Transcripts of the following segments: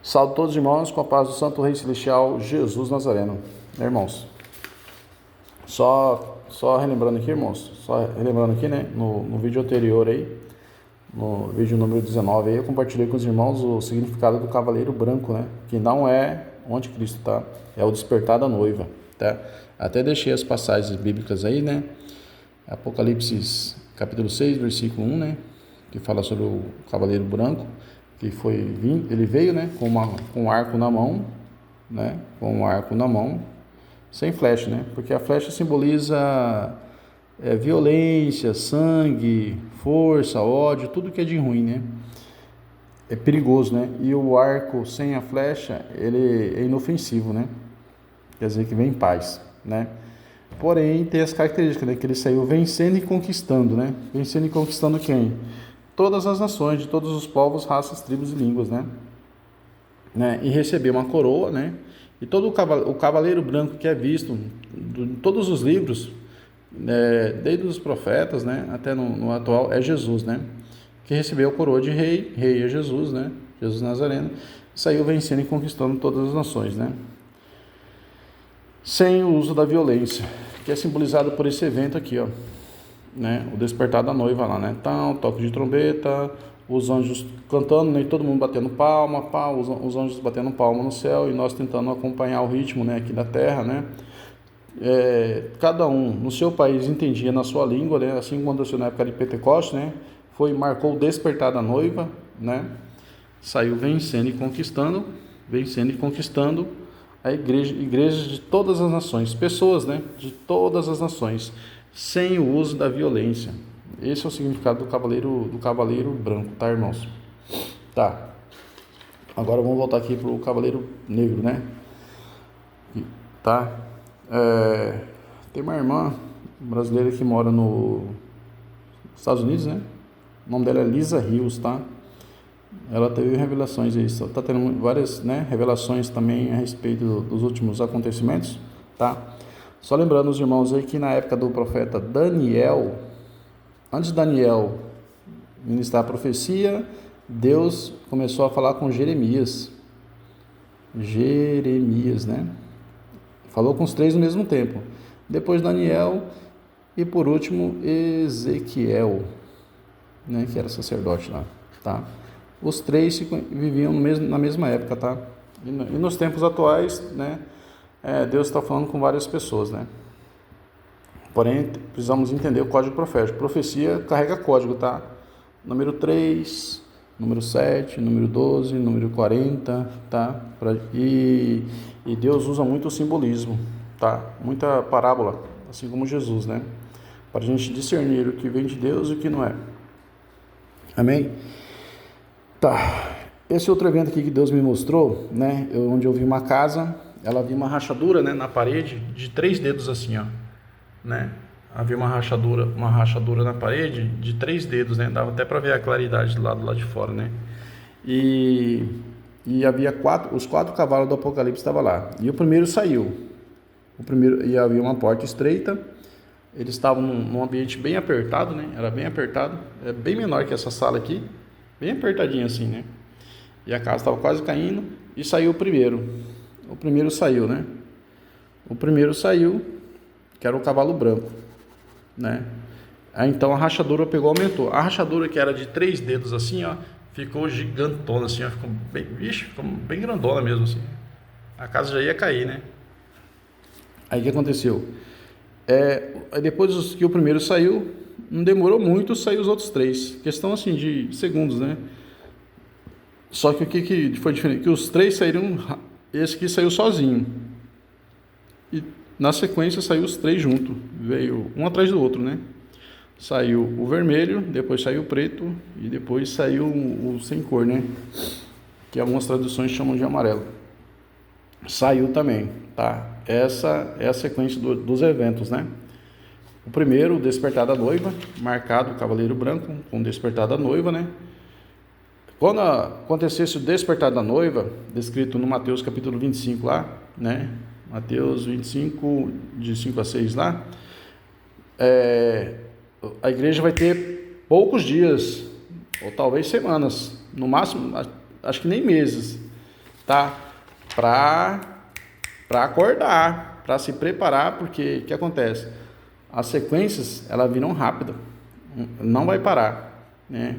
Salve todos os irmãos com a paz do Santo Rei Celestial Jesus Nazareno. Irmãos, só relembrando aqui, irmãos, né, no vídeo anterior aí, no vídeo número 19 aí, eu compartilhei com os irmãos o significado do cavaleiro branco, né, que não é o anticristo, tá? É o despertar da noiva, tá? Até deixei as passagens bíblicas aí, né? Apocalipse capítulo 6, versículo 1, né, que fala sobre o cavaleiro branco, que ele veio, né, com um arco na mão, né, com um arco na mão, sem flecha, né, porque a flecha simboliza violência, sangue, força, ódio, tudo que é de ruim, né, é perigoso, né, e o arco sem a flecha, ele é inofensivo, né, quer dizer que vem em paz, né. Porém, tem as características, né, que ele saiu vencendo e conquistando, né, vencendo e conquistando quem? Todas as nações, de todos os povos, raças, tribos e línguas, né? E receber uma coroa, né? E todo o cavaleiro branco que é visto em todos os livros, desde os profetas, né, até no atual, é Jesus, né? Que recebeu a coroa de rei é Jesus, né? Jesus Nazareno, saiu vencendo e conquistando todas as nações, né? Sem o uso da violência, que é simbolizado por esse evento aqui, ó. Né, o despertar da noiva lá, né? Então, toque de trombeta, os anjos cantando, né? Todo mundo batendo palma, os anjos batendo palma no céu e nós tentando acompanhar o ritmo, né? Aqui da terra, né? Cada um no seu país entendia na sua língua, né? Assim como aconteceu na época de Pentecostes, né? Marcou o despertar da noiva, né? Saiu vencendo e conquistando a igrejas de todas as nações, pessoas, né? De todas as nações, sem o uso da violência. Esse é o significado do cavaleiro branco, tá, irmãos? Tá. Agora vamos voltar aqui pro cavaleiro negro, né? Tá? Tem uma irmã brasileira que mora nos Estados Unidos, né? O nome dela é Lisa Rios, tá? Ela teve revelações aí, tá tendo várias, né, revelações também a respeito dos últimos acontecimentos, tá? Só lembrando os irmãos aí que na época do profeta Daniel, antes de Daniel ministrar a profecia, Deus começou a falar com Jeremias, né? Falou com os três ao mesmo tempo. Depois Daniel e por último Ezequiel, né, que era sacerdote lá, tá? Os três viviam na mesma época, tá? E nos tempos atuais, né, Deus está falando com várias pessoas, né? Porém, precisamos entender o código profético. Profecia carrega código, tá? Número 3, número 7, número 12, número 40, tá? E Deus usa muito o simbolismo, tá? Muita parábola, assim como Jesus, né? Para a gente discernir o que vem de Deus e o que não é. Amém? Tá. Esse outro evento aqui que Deus me mostrou, né? Onde eu vi uma casa, ela havia uma rachadura, né, na parede de 3 dedos assim, ó, né? Havia uma rachadura na parede de 3 dedos, né? Dava até para ver a claridade do lado de fora, né? E havia os 4 cavalos do Apocalipse estavam lá. E o primeiro saiu. E havia uma porta estreita. Eles estavam num ambiente bem apertado, né? Era bem apertado, é bem menor que essa sala aqui, bem apertadinho assim, né? E a casa estava quase caindo e saiu o primeiro. O primeiro saiu, né? O primeiro saiu, que era o cavalo branco, né? Aí então a rachadura aumentou. A rachadura que era de 3 dedos assim, ó, ficou gigantona assim, ó, ficou bem grandona mesmo assim. A casa já ia cair, né? Aí o que aconteceu? Aí depois que o primeiro saiu, não demorou muito, saiu os outros 3. Questão assim de segundos, né? Só que o que foi diferente? Que os 3 saíram, esse aqui saiu sozinho. E na sequência saiu os 3 juntos. Veio um atrás do outro, né? Saiu o vermelho, depois saiu o preto e depois saiu o sem cor, né? Que algumas traduções chamam de amarelo. Saiu também, tá? Essa é a sequência dos eventos, né? O primeiro, o despertar da noiva, marcado o cavaleiro branco com o despertar da noiva, né? Quando acontecesse o despertar da noiva, descrito no Mateus capítulo 25 lá, né? Mateus 25, de 5 a 6 lá, a igreja vai ter poucos dias, ou talvez semanas, no máximo, acho que nem meses, tá? Para acordar, para se preparar, porque o que acontece? As sequências, elas viram rápido, não vai parar, né?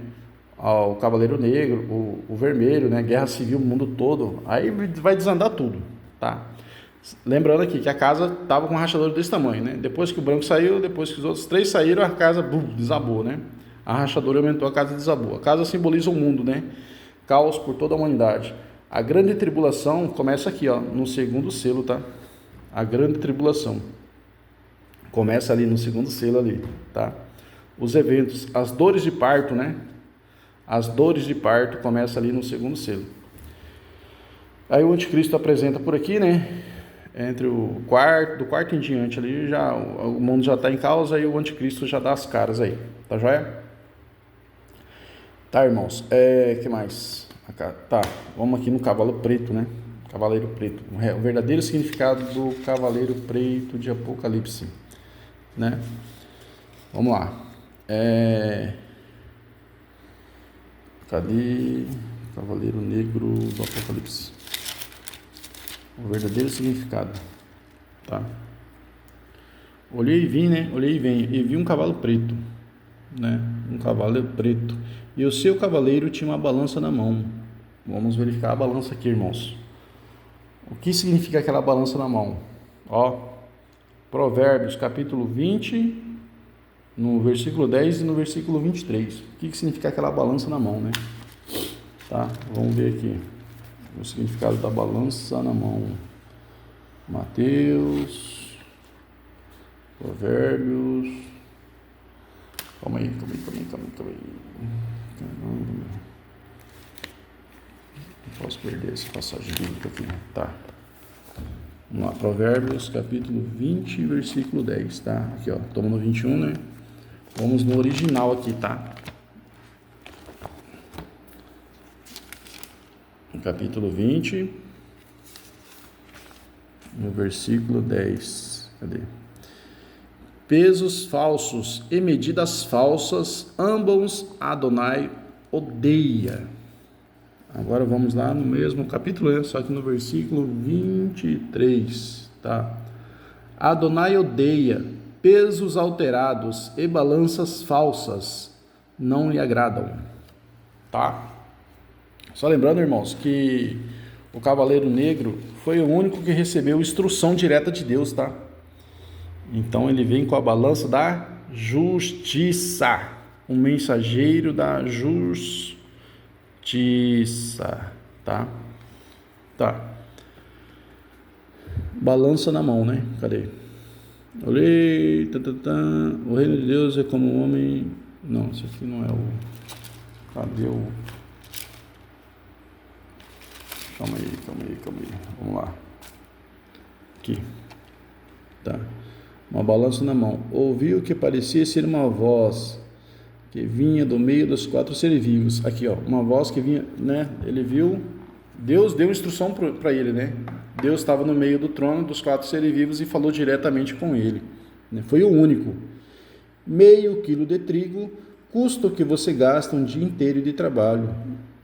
O Cavaleiro Negro, o Vermelho, né? Guerra Civil, o mundo todo, aí vai desandar tudo, tá? Lembrando aqui que a casa tava com um rachador desse tamanho, né? Depois que o branco saiu, depois que os outros 3 saíram, a casa desabou, né? A rachadura aumentou, a casa desabou. A casa simboliza o mundo, né? Caos por toda a humanidade. A grande tribulação começa aqui, ó, no segundo selo, tá? A grande tribulação começa ali no segundo selo ali, tá? Os eventos, as dores de parto, né? As dores de parto começam ali no segundo selo. Aí o anticristo apresenta por aqui, né? Entre do quarto em diante ali, já, o mundo já está em causa e o anticristo já dá as caras aí, tá joia? Tá, irmãos, que mais? Tá, vamos aqui no cavalo preto, né? Cavaleiro preto, o verdadeiro significado do cavaleiro preto de Apocalipse, né? Vamos lá. Cadê? Cavaleiro negro do Apocalipse. O verdadeiro significado, tá? Olhei e vi, né? Olhei e vi um cavalo preto, né? Um cavalo preto. E o seu cavaleiro tinha uma balança na mão. Vamos verificar a balança aqui, irmãos. O que significa aquela balança na mão? Ó, Provérbios, capítulo 20, no versículo 10 e no versículo 23. O que significa aquela balança na mão, né? Tá, vamos ver aqui. O significado da balança na mão. Mateus, Provérbios. Calma aí. Caramba. Não posso perder essa passagem bíblica aqui. Tá. Vamos lá. Provérbios, capítulo 20, versículo 10, tá? Aqui, ó. Estamos no 21, né? Vamos no original aqui, tá? Capítulo 20, no versículo 10. Cadê? Pesos falsos e medidas falsas, ambos Adonai odeia. Agora vamos lá no mesmo capítulo, né? Só que no versículo 23, tá? Adonai odeia pesos alterados e balanças falsas, não lhe agradam, tá? Só lembrando, irmãos, que o Cavaleiro Negro foi o único que recebeu instrução direta de Deus, tá? Então ele vem com a balança da justiça, um mensageiro da justiça, tá? Tá. Balança na mão, né? Cadê? Olhei, o reino de Deus é como um homem... Não, isso aqui não é o... Cadê o... Calma aí. Vamos lá. Aqui. Tá. Uma balança na mão. Ouvi o que parecia ser uma voz que vinha do meio dos 4 seres vivos. Aqui, ó. Uma voz que vinha, né? Ele viu. Deus deu instrução para ele, né? Deus estava no meio do trono dos 4 seres vivos e falou diretamente com ele. Né? Foi o único. 0,5 quilo de trigo custa o que você gasta um dia inteiro de trabalho.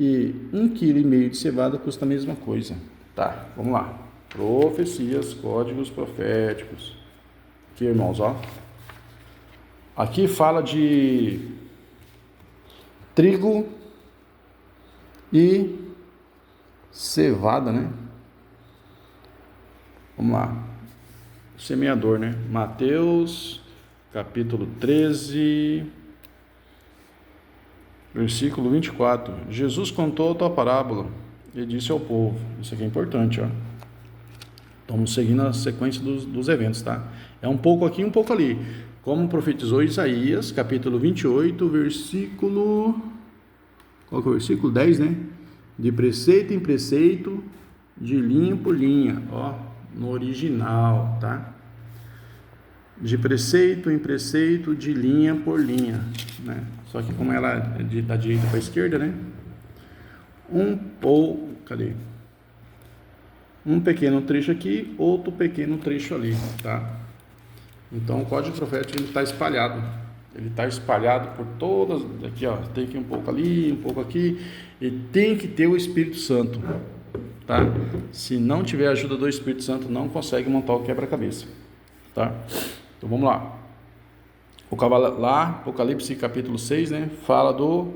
E 1,5 quilo de cevada custa a mesma coisa. Tá, vamos lá. Profecias, códigos proféticos. Aqui, irmãos, ó. Aqui fala de trigo e cevada, né? Vamos lá. O semeador, né? Mateus, capítulo 13... Versículo 24. Jesus contou a tua parábola e disse ao povo. Isso aqui é importante, ó. Estamos seguindo a sequência dos eventos, tá? É um pouco aqui, um pouco ali. Como profetizou Isaías, capítulo 28, versículo... Qual que é o versículo? 10, né? De preceito em preceito, de linha por linha. Ó, no original, tá? De preceito em preceito, de linha por linha, né? Só que como ela é da direita para a esquerda, né? Cadê? Um pequeno trecho aqui, outro pequeno trecho ali, tá? Então o código profético ele está espalhado. Ele está espalhado por todas, aqui ó, tem que ir um pouco ali, um pouco aqui, e tem que ter o Espírito Santo. tá? Se não tiver a ajuda do Espírito Santo, não consegue montar o quebra-cabeça, tá? Então vamos lá. Lá, Apocalipse capítulo 6, né? Fala do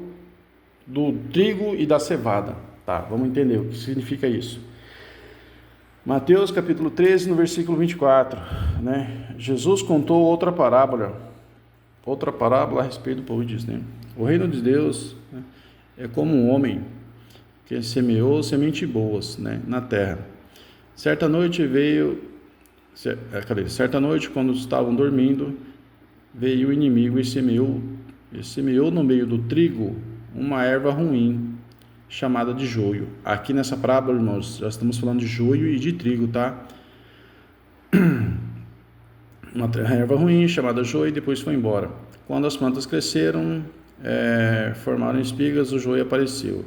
trigo e da cevada, tá? Vamos entender o que significa isso. Mateus capítulo 13, no versículo 24, né? Jesus contou outra parábola a respeito do povo, diz, né? O reino de Deus, né, é como um homem que semeou sementes boas, né, na terra. Certa noite, quando estavam dormindo, veio o inimigo e semeou no meio do trigo uma erva ruim, chamada de joio. Aqui nessa parábola, irmãos, já estamos falando de joio e de trigo, tá? Uma erva ruim chamada joio, e depois foi embora. Quando as plantas cresceram, formaram espigas, o joio apareceu.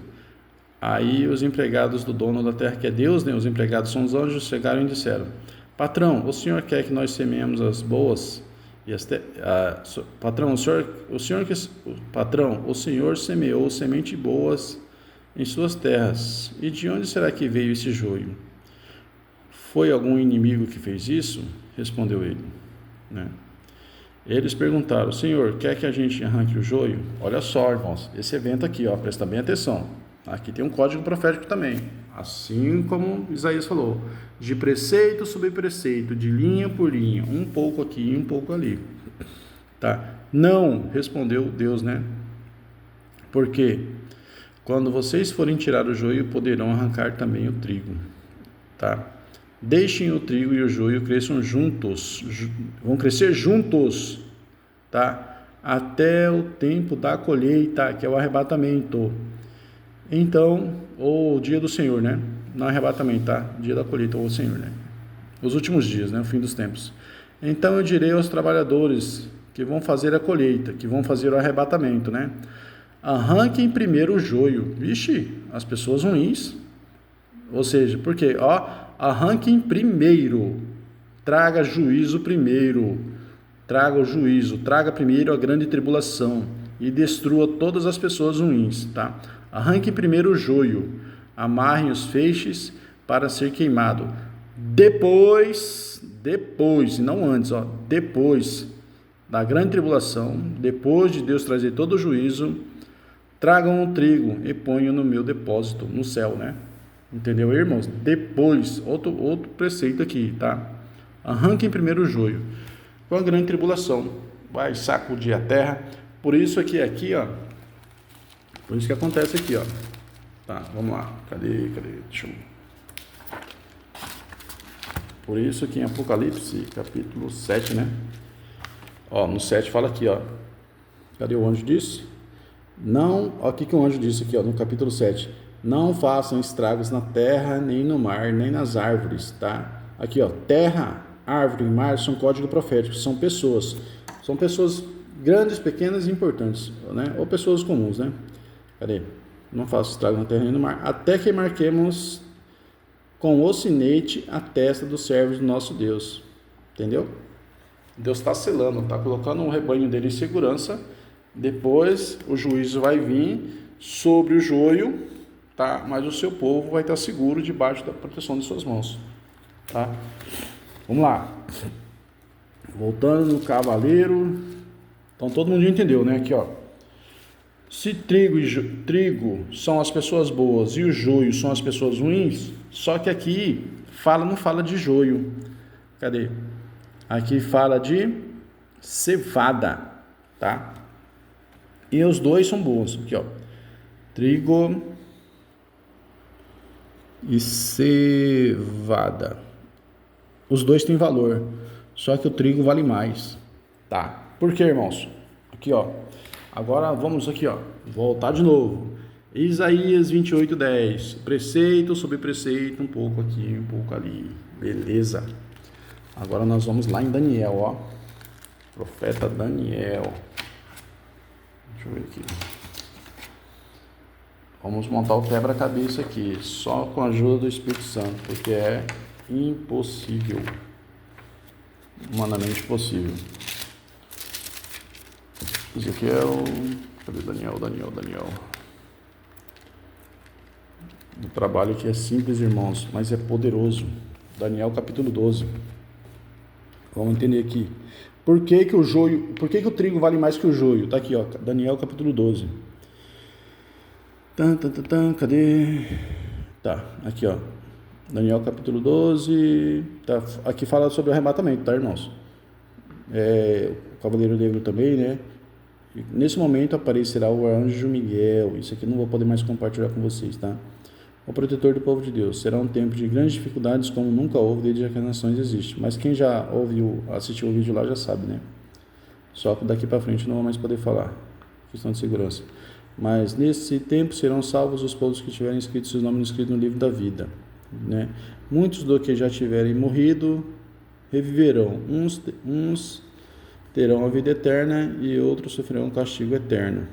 Aí os empregados do dono da terra, que é Deus, né? Os empregados são os anjos, chegaram e disseram: Patrão, o senhor quer que nós semeemos as boas? Patrão, o senhor semeou sementes boas em suas terras. E de onde será que veio esse joio? Foi algum inimigo que fez isso? Respondeu ele, né? Eles perguntaram: Senhor, quer que a gente arranque o joio? Olha só, irmãos, esse evento aqui, ó, presta bem atenção. Aqui tem um código profético também, assim como Isaías falou, de preceito sobre preceito, de linha por linha, um pouco aqui e um pouco ali, tá? Não, respondeu Deus, né? Porque quando vocês forem tirar o joio, poderão arrancar também o trigo, tá? Deixem o trigo e o joio cresçam juntos, vão crescer juntos, tá? Até o tempo da colheita, que é o arrebatamento. Então, ou o dia do Senhor, né? Não arrebatamento, tá? Dia da colheita, ou o Senhor, né? Os últimos dias, né? O fim dos tempos. Então eu direi aos trabalhadores que vão fazer a colheita, que vão fazer o arrebatamento, né? Arranquem primeiro o joio. Vixe, as pessoas ruins. Ou seja, porque, ó, arranquem primeiro. Traga juízo primeiro. Traga o juízo. Traga primeiro a grande tribulação e destrua todas as pessoas ruins, tá? Arranquem primeiro o joio. Amarrem os feixes para ser queimado. Depois, e não antes, ó, depois da grande tribulação, depois de Deus trazer todo o juízo, tragam o trigo e ponham no meu depósito, no céu, né? Entendeu, irmãos? Depois, outro preceito aqui, tá? Arranquem primeiro o joio. Com a grande tribulação, vai sacudir a terra. Por isso aqui, ó. Por isso que acontece aqui, ó. Tá, vamos lá. Cadê? Deixa eu... Por isso aqui em Apocalipse, capítulo 7, né? Ó, no 7 fala aqui, ó. Cadê o anjo disse? Não, ó, o que o anjo disse aqui, ó, no capítulo 7. Não façam estragos na terra, nem no mar, nem nas árvores, tá? Aqui, ó, terra, árvore e mar são código profético, são pessoas grandes, pequenas e importantes, né? Ou pessoas comuns, né? Cadê? Não façam estragos na terra, nem no mar, até que marquemos com o sinete a testa dos servos do nosso Deus, entendeu? Deus está selando, está colocando um rebanho dele em segurança. Depois o juízo vai vir sobre o joio, tá? Mas o seu povo vai estar seguro debaixo da proteção de suas mãos, tá? Vamos lá. Voltando no cavaleiro. Então todo mundo já entendeu, né? Aqui, ó. Se trigo são as pessoas boas e o joio são as pessoas ruins, só que aqui não fala de joio. Cadê? Aqui fala de cevada, tá? E os dois são bons. Aqui, ó. Trigo e cevada. Os dois têm valor, só que o trigo vale mais, tá? Por quê, irmãos? Aqui, ó. Agora vamos aqui, ó. Voltar de novo. Isaías 28:10. Preceito sobre preceito, um pouco aqui, um pouco ali. Beleza. Agora nós vamos lá em Daniel, ó. Profeta Daniel. Deixa eu ver aqui. Vamos montar o quebra-cabeça aqui, só com a ajuda do Espírito Santo, porque é impossível. Humanamente possível. Ezequiel. Cadê Daniel? Um trabalho que é simples, irmãos, mas é poderoso. Daniel capítulo 12. Vamos entender aqui. Por que que o trigo vale mais que o joio? Tá aqui, ó, Daniel capítulo 12. Cadê? Tá, aqui, ó. Daniel capítulo 12. Tá, aqui fala sobre o arrebatamento, tá, irmãos? O Cavaleiro Negro também, né? E nesse momento aparecerá o anjo Miguel. Isso aqui eu não vou poder mais compartilhar com vocês, tá? O protetor do povo de Deus. Será um tempo de grandes dificuldades como nunca houve desde que as nações existem. Mas quem já assistiu o vídeo lá já sabe, né? Só que daqui para frente não vou mais poder falar. Questão de segurança. Mas nesse tempo serão salvos os povos que tiverem escrito seus nomes escritos no livro da vida, né? Muitos do que já tiverem morrido reviverão. Uns terão a vida eterna e outros sofrerão um castigo eterno.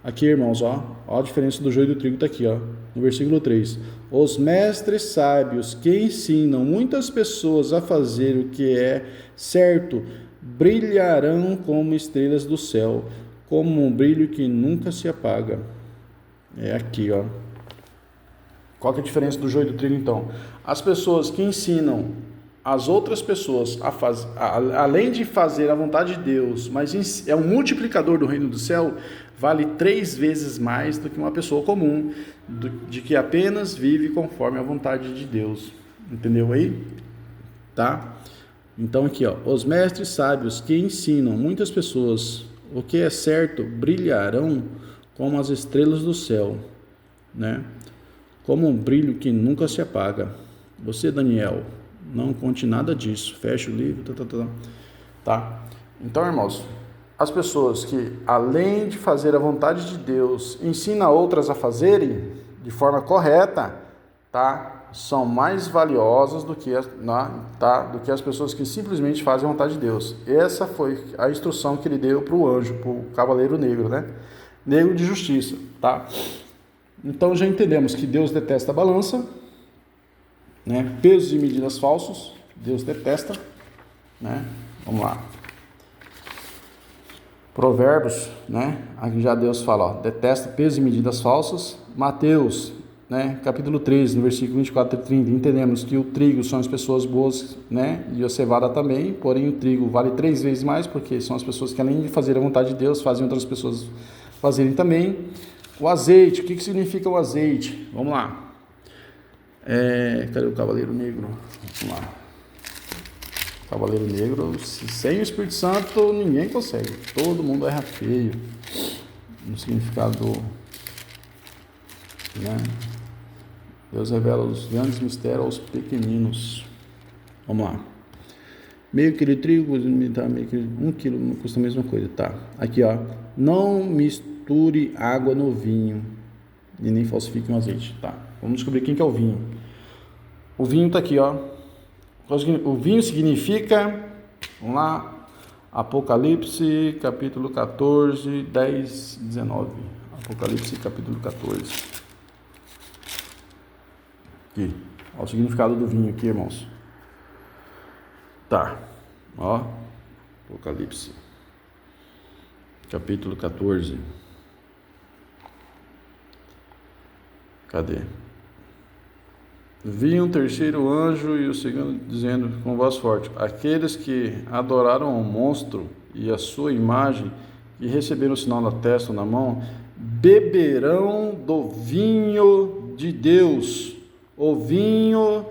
Aqui, irmãos, ó a diferença do joio e do trigo está aqui, ó, no versículo 3. Os mestres sábios que ensinam muitas pessoas a fazer o que é certo brilharão como estrelas do céu, como um brilho que nunca se apaga. É aqui, ó. Qual que é a diferença do joio e do trigo, então? As pessoas que ensinam as outras pessoas além de fazer a vontade de Deus, mas é um multiplicador do reino do céu, vale 3 vezes mais do que uma pessoa comum, de que apenas vive conforme a vontade de Deus. Entendeu aí? Tá? Então aqui, ó, os mestres sábios que ensinam muitas pessoas o que é certo brilharão como as estrelas do céu, né? Como um brilho que nunca se apaga. Você, Daniel, não conte nada disso. Fecha o livro, tá? Então, irmãos, as pessoas que, além de fazer a vontade de Deus, ensinam outras a fazerem de forma correta, tá? São mais valiosas do que as pessoas que simplesmente fazem a vontade de Deus. Essa foi a instrução que ele deu para o anjo, para o Cavaleiro Negro, né? Negro de justiça, tá? Então já entendemos que Deus detesta a balança, né? Pesos e medidas falsos, Deus detesta, né? Vamos lá. Provérbios, né? Aqui já Deus fala, ó, detesta pesos e medidas falsas. Mateus, né? Capítulo 13, no versículo 24 e 30, entendemos que o trigo são as pessoas boas, né? E a cevada também, porém o trigo vale 3 vezes mais, porque são as pessoas que, além de fazer a vontade de Deus, fazem outras pessoas fazerem também. O azeite, o que significa o azeite? Vamos lá. Cadê o Cavaleiro Negro? Vamos lá. Cavaleiro Negro, sem o Espírito Santo, ninguém consegue. Todo mundo erra feio. No significado, né? Deus revela os grandes mistérios aos pequeninos. Vamos lá. Meio quilo de trigo, meio quilo, 1 quilo custa a mesma coisa, tá? Aqui, ó. Não misture água no vinho e nem falsifique um azeite, tá? Vamos descobrir quem que é o vinho. O vinho tá aqui, ó. O vinho significa, vamos lá, Apocalipse, capítulo 14, 10, 19. Apocalipse, capítulo 14. Aqui, ó, o significado do vinho aqui, irmãos. Tá, ó, Apocalipse, capítulo 14. Cadê? Vi um terceiro anjo e o segundo dizendo com voz forte: aqueles que adoraram ao monstro e a sua imagem e receberam o sinal na testa ou na mão, beberão do vinho de Deus, o vinho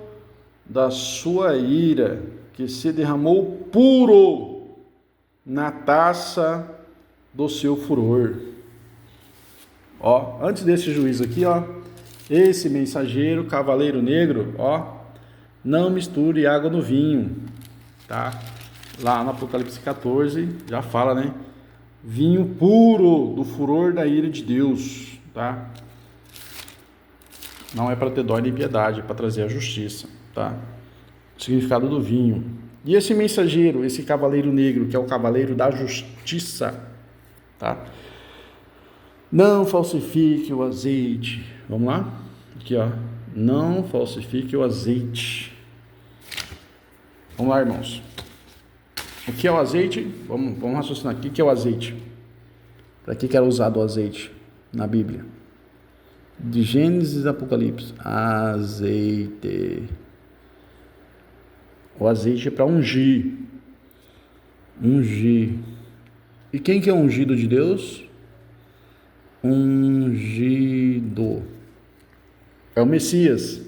da sua ira, que se derramou puro na taça do seu furor. Ó, antes desse juízo aqui, ó, esse mensageiro, Cavaleiro Negro, ó, não misture água no vinho, tá? Lá no Apocalipse 14, já fala, né? Vinho puro do furor da ira de Deus, tá? Não é para ter dó nem piedade, é para trazer a justiça, tá? O significado do vinho. E esse mensageiro, esse Cavaleiro Negro, que é o Cavaleiro da Justiça, tá? Não falsifique o azeite. Vamos lá? Aqui, ó. Não falsifique o azeite. Vamos lá, irmãos. O que é o azeite? Vamos raciocinar aqui. O que é o azeite? Para que era usado o azeite na Bíblia? De Gênesis e Apocalipse. Azeite. O azeite é para ungir. Ungir. E quem que é ungido de Deus? Ungido. É o Messias.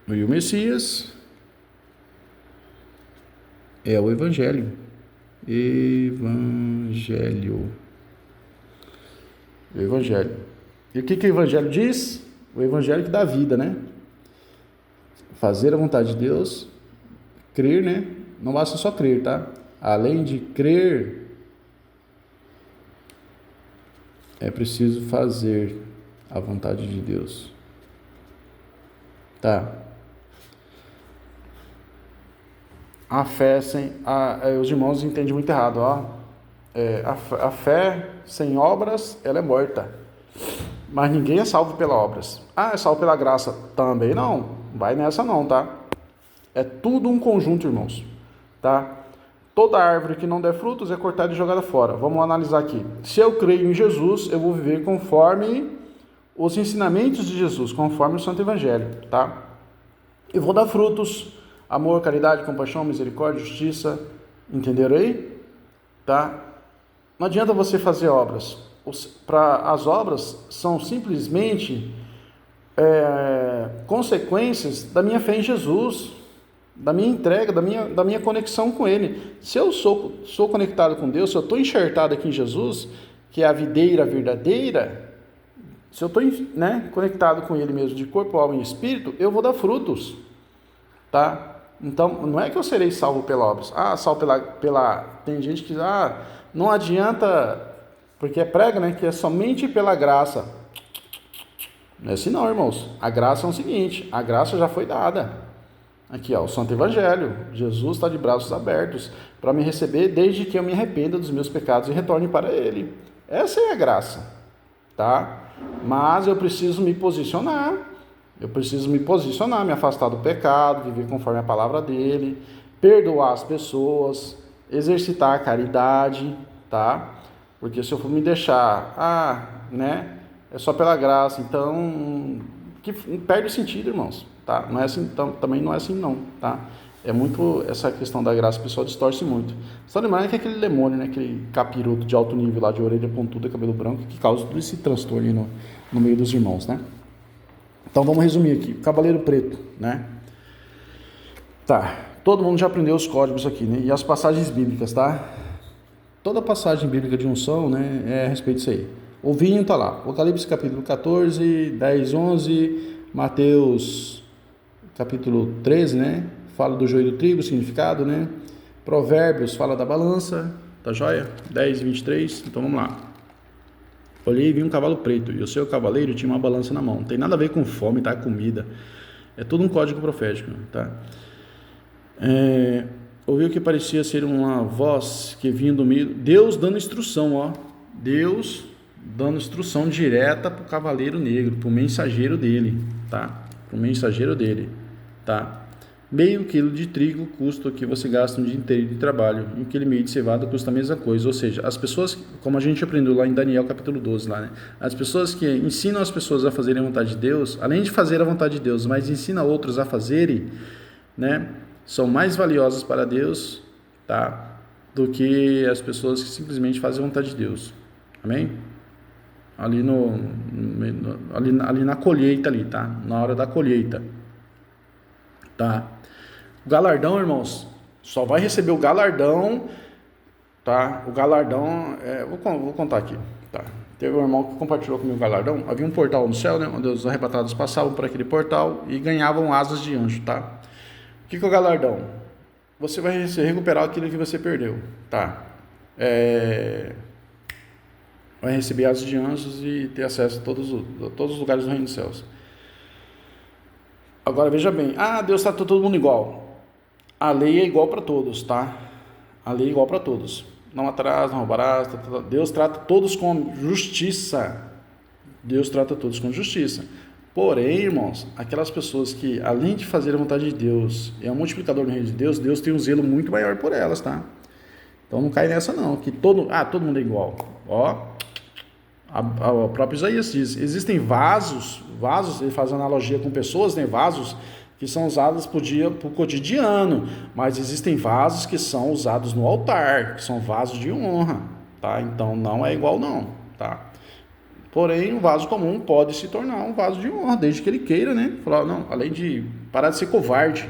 E o Messias é o Evangelho. Evangelho. O Evangelho. E o que o Evangelho diz? O Evangelho que dá vida, né? Fazer a vontade de Deus, crer, né? Não basta só crer, tá? Além de crer, é preciso fazer a vontade de Deus. Tá? A fé sem... os irmãos entendem muito errado, ó. A fé sem obras, ela é morta. Mas ninguém é salvo pelas obras. É salvo pela graça? Também não. Vai nessa não, tá? É tudo um conjunto, irmãos. Tá? Toda árvore que não der frutos é cortada e jogada fora. Vamos analisar aqui. Se eu creio em Jesus, eu vou viver conforme os ensinamentos de Jesus, conforme o Santo Evangelho, tá? Eu vou dar frutos, amor, caridade, compaixão, misericórdia, justiça, entenderam aí? Tá? Não adianta você fazer obras. As obras são simplesmente consequências da minha fé em Jesus, da minha entrega, da minha conexão com Ele. Se eu sou conectado com Deus, se eu estou enxertado aqui em Jesus, que é a videira verdadeira, se eu estou conectado com Ele mesmo, de corpo, alma e espírito, eu vou dar frutos, tá? Então, não é que eu serei salvo pela obra. Salvo tem gente que diz, não adianta, porque prega, né, que é somente pela graça. Não é assim não, irmãos. A graça é o seguinte, a graça já foi dada. Aqui, ó, o Santo Evangelho. Jesus está de braços abertos para me receber desde que eu me arrependa dos meus pecados e retorne para Ele. Essa é a graça, tá? Mas eu preciso me posicionar. Me afastar do pecado, viver conforme a palavra dele, perdoar as pessoas, exercitar a caridade, tá? Porque se eu for me deixar, é só pela graça, então, que perde o sentido, irmãos, tá? Não é assim, também não é assim não, tá? É muito, essa questão da graça, o pessoal distorce muito. Só lembrando que é aquele demônio, né? Aquele capiroto de alto nível lá, de orelha pontuda, cabelo branco, que causa todo esse transtorno aí no meio dos irmãos, né? Então vamos resumir aqui, Cavaleiro Preto, né? Tá, todo mundo já aprendeu os códigos aqui, né? E as passagens bíblicas, tá? Toda passagem bíblica de unção, né, é a respeito disso aí. O vinho tá lá, Apocalipse capítulo 14, 10, 11, Mateus capítulo 13, né? Fala do joio e do trigo, significado, né? Provérbios fala da balança, tá joia? 10 e 23, então vamos lá. Olhei e vi um cavalo preto, e o seu cavaleiro tinha uma balança na mão. Não tem nada a ver com fome, tá? Comida. É tudo um código profético, tá? Ouviu que parecia ser uma voz que vinha do meio. Deus dando instrução, ó. Deus dando instrução direta para o cavaleiro negro, para o mensageiro dele, tá? Para o mensageiro dele, tá? Meio quilo de trigo custa o que você gasta um dia inteiro de trabalho, e um quilo e meio de cevada custa a mesma coisa. Ou seja, as pessoas, como a gente aprendeu lá em Daniel capítulo 12, lá, né? As pessoas que ensinam as pessoas a fazerem a vontade de Deus, além de fazer a vontade de Deus, mas ensinam outros a fazerem, né? São mais valiosas para Deus, tá? Do que as pessoas que simplesmente fazem a vontade de Deus. Amém? Ali na colheita ali, tá? Na hora da colheita. Tá? O galardão, irmãos, só vai receber o galardão, tá? O galardão, vou contar aqui, tá? Teve um irmão que compartilhou comigo o galardão. Havia um portal no céu, né? Onde os arrebatados passavam por aquele portal e ganhavam asas de anjo, tá? O que é o galardão? Você vai recuperar aquilo que você perdeu, tá? Vai receber asas de anjos e ter acesso a todos os lugares do reino dos céus. Agora veja bem, Deus trata todo mundo igual. A lei é igual para todos, tá? A lei é igual para todos. Não matarás, não roubarás. Deus trata todos com justiça. Deus trata todos com justiça. Porém, irmãos, aquelas pessoas que, além de fazer a vontade de Deus, é um multiplicador no reino de Deus, Deus tem um zelo muito maior por elas, tá? Então não cai nessa não, que todo mundo é igual. Ó, O próprio Isaías diz, existem vasos, ele faz analogia com pessoas, né, vasos que são usados para o cotidiano, mas existem vasos que são usados no altar, que são vasos de honra, tá? Então não é igual não, tá? Porém, um vaso comum pode se tornar um vaso de honra, desde que ele queira, né? Falar, não, além de parar de ser covarde,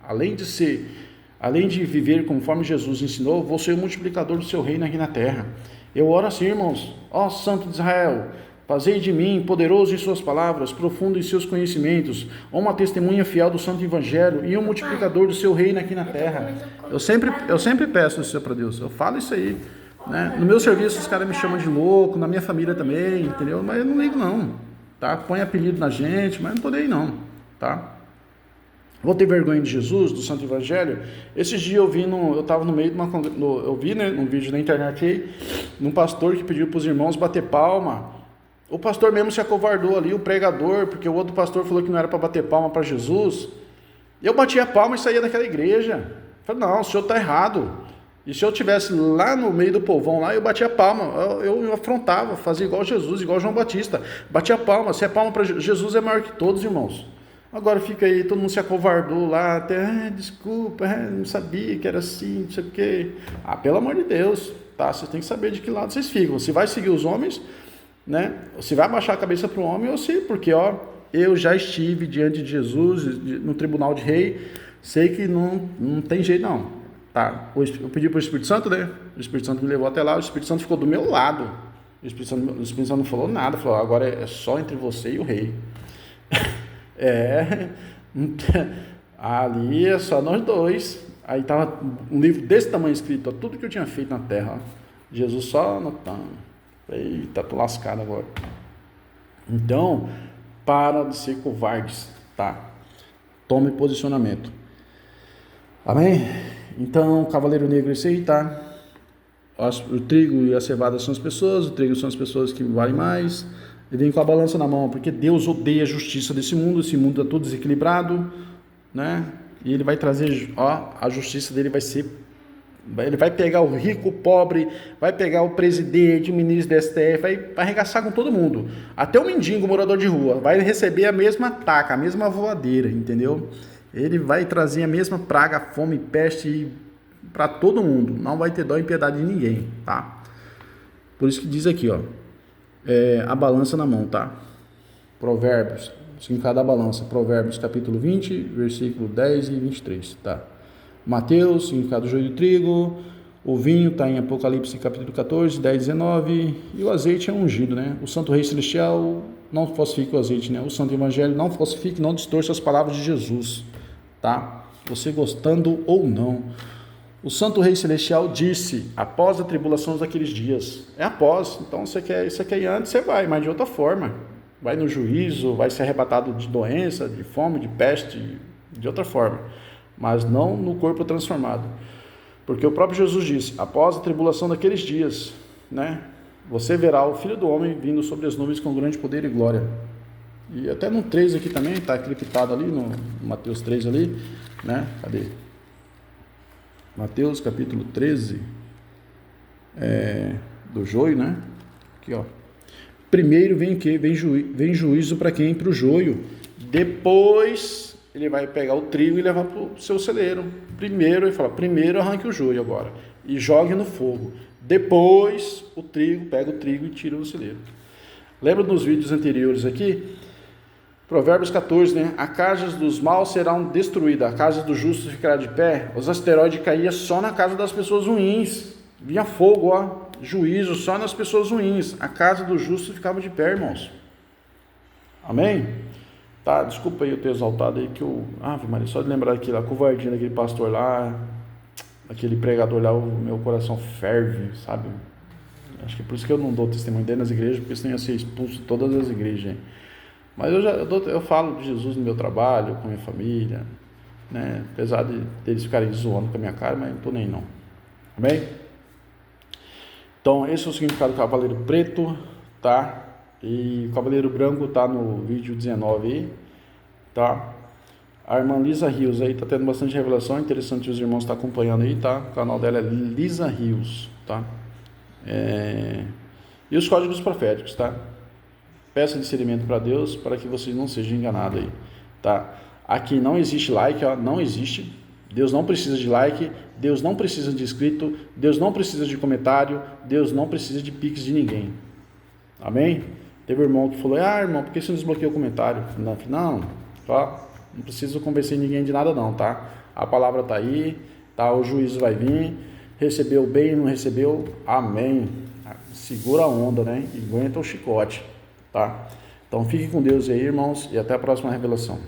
além de viver conforme Jesus ensinou, vou ser o multiplicador do seu reino aqui na terra. Eu oro assim, irmãos, ó Santo de Israel, fazei de mim poderoso em suas palavras, profundo em seus conhecimentos, uma testemunha fiel do Santo Evangelho e um multiplicador do seu reino aqui na terra. Eu sempre peço isso para Deus, eu falo isso aí, né? No meu serviço os caras me chamam de louco, na minha família também, entendeu? Mas eu não ligo não, tá? Põe apelido na gente, mas não tô nem não, tá? Vou ter vergonha de Jesus, do Santo Evangelho? Esses dias eu estava no meio de eu vi, né, num vídeo na internet aí, num pastor que pediu para os irmãos bater palma. O pastor mesmo se acovardou ali, o pregador, porque o outro pastor falou que não era para bater palma para Jesus. Eu batia palma e saía daquela igreja. Falei, não, o senhor está errado. E se eu estivesse lá no meio do povão, lá, eu batia palma, eu afrontava, fazia igual Jesus, igual João Batista. Batia palma, se é palma para Jesus é maior que todos, irmãos. Agora fica aí, todo mundo se acovardou lá, até, desculpa, não sabia que era assim, não sei o quê. Pelo amor de Deus, tá? Vocês têm que saber de que lado vocês ficam. Se vai seguir os homens, né? Se vai abaixar a cabeça para o homem, ou se, porque, eu já estive diante de Jesus, no tribunal de rei, sei que não tem jeito não, tá? Eu pedi para o Espírito Santo, né? O Espírito Santo me levou até lá, o Espírito Santo ficou do meu lado. O Espírito Santo não falou nada, falou, agora é só entre você e o rei. Ali é só nós dois. Aí estava um livro desse tamanho escrito, tudo que eu tinha feito na terra, Jesus só anotando. Eita, tô lascado agora. Então, para de ser covardes, tá? Tome posicionamento. Amém? Então, cavaleiro negro, esse aí, tá? O trigo e a cevada são as pessoas, o trigo são as pessoas que valem mais. Ele vem com a balança na mão, porque Deus odeia a justiça desse mundo, esse mundo está todo desequilibrado, né? E ele vai trazer, a justiça dele vai ser, ele vai pegar o rico, o pobre, vai pegar o presidente, o ministro da STF, vai arregaçar com todo mundo. Até o mendigo, o morador de rua, vai receber a mesma taca, a mesma voadeira, entendeu? Ele vai trazer a mesma praga, fome, peste para todo mundo, não vai ter dó e piedade de ninguém, tá? Por isso que diz aqui, a balança na mão, tá? Provérbios, significado da balança, Provérbios capítulo 20, versículo 10 e 23, tá? Mateus, significado do joio do trigo, o vinho está em Apocalipse capítulo 14, 10 e 19, e o azeite é ungido, né? O Santo Rei Celestial não falsifica o azeite, né? O Santo Evangelho não falsifica, não distorce as palavras de Jesus, tá? Você gostando ou não. O Santo Rei Celestial disse, após a tribulação daqueles dias, é após, então você quer ir antes, você vai, mas de outra forma, vai no juízo, vai ser arrebatado de doença, de fome, de peste, de outra forma, mas não no corpo transformado, porque o próprio Jesus disse, após a tribulação daqueles dias, né, você verá o Filho do Homem vindo sobre as nuvens com grande poder e glória. E até no 3 aqui também, está criptado ali, no Mateus 3 ali, né, cadê? Mateus capítulo 13, do joio, né? Aqui, primeiro vem o quê? Vem juízo para quem? Para o joio. Depois ele vai pegar o trigo e levar para o seu celeiro. Primeiro ele fala, primeiro arranque o joio agora e jogue no fogo. Depois pega o trigo e tira do celeiro. Lembra dos vídeos anteriores aqui? Provérbios 14, né? A casa dos maus serão destruídas, a casa dos justos ficará de pé. Os asteroides caíam só na casa das pessoas ruins. Vinha fogo, juízo só nas pessoas ruins. A casa dos justos ficava de pé, irmãos. Amém? Tá, desculpa aí eu ter exaltado aí que eu... Maria, só de lembrar aqui, a covardia daquele pastor lá, aquele pregador lá, o meu coração ferve, sabe? Acho que é por isso que eu não dou testemunho dele nas igrejas, porque senão ia ser expulso de todas as igrejas, hein? Mas eu falo de Jesus no meu trabalho, com a minha família, né? Apesar de eles ficarem zoando com a minha cara, mas não estou nem não. Amém? Então, esse é o significado do cavaleiro preto, tá? E o cavaleiro branco tá no vídeo 19 aí, tá? A irmã Lisa Rios aí tá tendo bastante revelação, interessante os irmãos estão acompanhando aí, tá? O canal dela é Lisa Rios, tá? E os códigos proféticos, tá? Peça discernimento para Deus para que vocês não sejam enganados aí, tá? Aqui não existe like, ó, não existe. Deus não precisa de like, Deus não precisa de inscrito, Deus não precisa de comentário, Deus não precisa de pix de ninguém. Amém? Teve um irmão que falou, irmão, por que você não desbloqueou o comentário? Não, ó, não preciso convencer ninguém de nada não, tá? A palavra tá aí, tá? O juízo vai vir, recebeu bem, não recebeu, amém. Segura a onda, né? E aguenta o chicote, tá? Então fique com Deus aí, irmãos, e até a próxima revelação.